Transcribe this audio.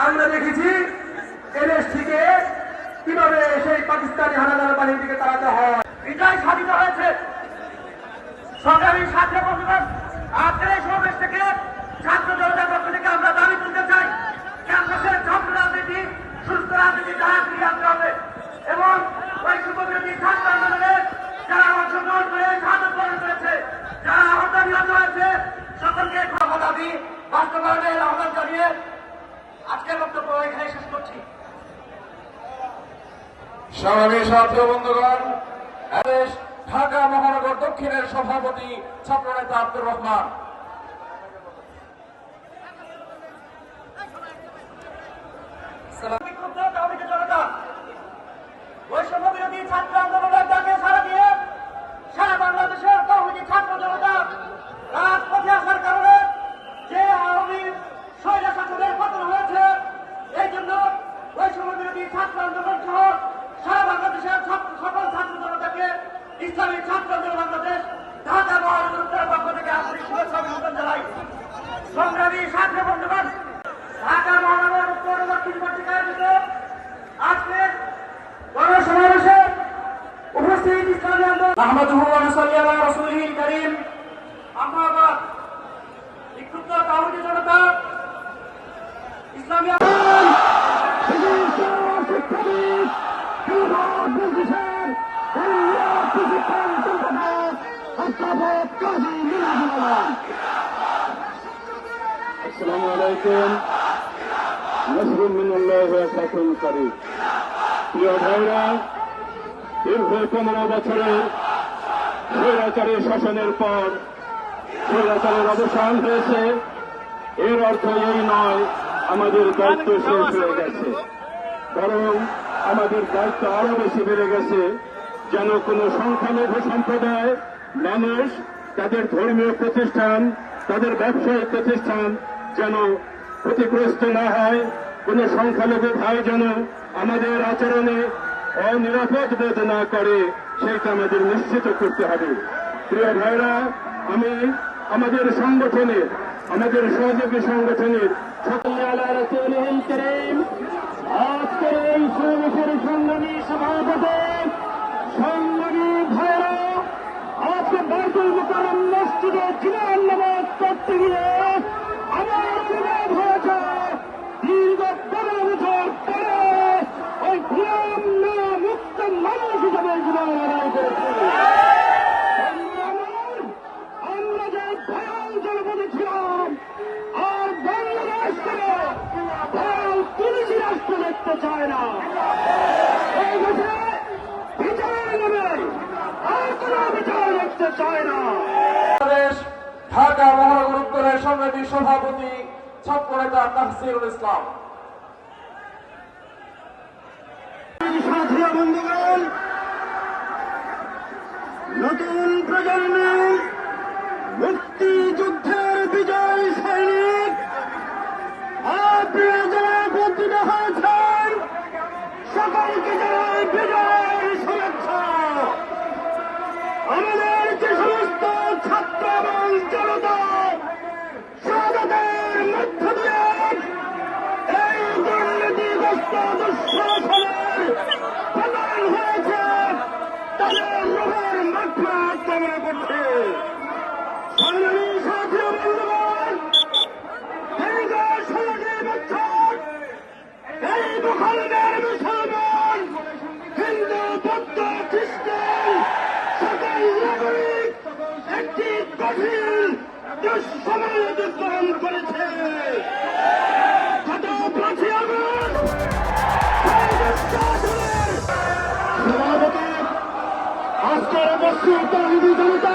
আমরা দেখেছি এনএসটিকে কিভাবে সেই পাকিস্তানি হানাদার বাহিনীর দিকে তাড়াতে হয়। বিজয় সাধিত হয়েছে। সংগ্রামী ছাত্র বন্ধুগণ, আজকের এই সমাবেশ থেকে ছাত্র জনতার পক্ষ থেকে আমরা দাবি তুলতে চাই, ক্যাম্পাসের ছাত্র রাজনীতি সুস্থ রাজনীতি দ্বারা ফিরিয়ে আনতে হবে এবং বৈষম্য বিরোধী ছাত্র আন্দোলনে যারা অংশগ্রহণ করে শাহাদত বরণ করেছে, যারা আহত নিহত হয়েছে, সকলকে ক্ষমা দাবি বাস্তবায়নের আহ্বান জানিয়ে আজকের বক্তব্য এখানে শেষ করছি। সংগ্রামী ছাত্র বন্ধুগণ, ঢাকা মহানগর দক্ষিণের সভাপতি ছাত্রনেতা আব্দুর রহমান। বৈষম্য বিরোধী ছাত্র আন্দোলনের ডাকে সাড়া দিয়ে সারা বাংলাদেশের তৌহিদি ছাত্র জনতা রাজপথে আসার কারণে যে আওয়ামী স্বৈর শাসনের পতন হয়েছে, এই জন্য বৈষম্য বিরোধী ছাত্র আন্দোলন সহ সারা বাংলাদেশের সকল ছাত্র জনতাকে ইসলামী ছাত্র আন্দোলন বাংলাদেশ ঢাকা মহানগরের পক্ষ থেকে আন্তরিক শুভেচ্ছা অভিনন্দন জানাই। সংগ্রামী ছাত্র বন্ধুগণ, ঢাকা মহানগর উত্তর ও দক্ষিণ পত্রিকায় আয়োজিত আজকে গণসমাবেশে উপস্থিত ইসলামী আন্দোলন আহমদুহু ওয়া নুসাল্লি আলা রাসূলিহিল কারীম। আম্মা বাদ, বিক্ষুব্ধ তাওহীদি জনতা ইসলামী আসসালামু আলাইকুম, নাসরুম মিনাল্লাহি ওয়া ফাতহুন কারীম। প্রিয় ভাইরা, দীর্ঘ 15 বছরের স্বৈরাচারী শাসনের পর স্বৈরাচারের অবসান হয়েছে। এর অর্থ এই নয় আমাদের দায়িত্ব শেষ হয়ে গেছে, বরং আমাদের দায়িত্ব আরো বেশি বেড়ে গেছে। যেন কোনো সংখ্যালঘু সম্প্রদায় মানুষ তাদের ধর্মীয় প্রতিষ্ঠান, তাদের ব্যবসায়িক প্রতিষ্ঠান যেন ক্ষতিগ্রস্ত না হয়, কোন সংখ্যালঘু ভাই যেন আমাদের আচরণে অনিরাপদ বোধ না করে, সেইটা আমাদের নিশ্চিত করতে হবে। প্রিয় ভাইরা, আমি আমাদের সংগঠনের, আমাদের সহযোগী সংগঠনের আজকের এই সমাবেশের সংগ্রামী সভাপতি, সংগ্রামী ভাইরা, আজকে বাইতুল মুকাররম মসজিদে জুমার নামাজ পড়তে গিয়ে আমার বিবাদ হয়েছে। দীর্ঘ 15 বছর পরে ওই গোলাম না মুক্ত মানুষ হিসাবে জীবন আদায় করেছে। আমরা যে ভয়াল জনপদে ছিলাম, আর বাংলাদেশ থেকে ভয়াল পুলিশি রাষ্ট্র দেখতে চায় না। এই দেশে বিচার নেবে, আর কোন বিচার দেখতে চায় না। ঢাকা মহানগর উত্তরের সংগ্রামী সভাপতি ছাত্রনেতা তাহসিনুল ইসলাম। সাথী বন্ধুগণ, নতুন প্রজন্মের মুক্তিযুদ্ধের বিজয় সৈনিক আপনারা যারা উপস্থিত হয়েছেন, সকলকে জানাই বিজয়ের শুভেচ্ছা। আমাদের যে সমস্ত ছাত্র এবং জনতা শাহাদাতের মধ্য দিয়ে এই দুর্নীতিগ্রস্ত দুঃশাসনের পতন হয়েছে, তাদের রোগের মাগফিরাত কামনা করছে। সংগ্রামী সাথী বন্ধুগণ, দীর্ঘ 16 বছর এই ভূখণ্ডের মুসলমান, হিন্দু, বৌদ্ধ, খ্রিস্টান সকল নাগরিক একটি কঠিন দুঃসময় অতিক্রম করেছে। গত 5ই আগস্ট সভাপতি আজকের উপস্থিত তৌহিদি জনতা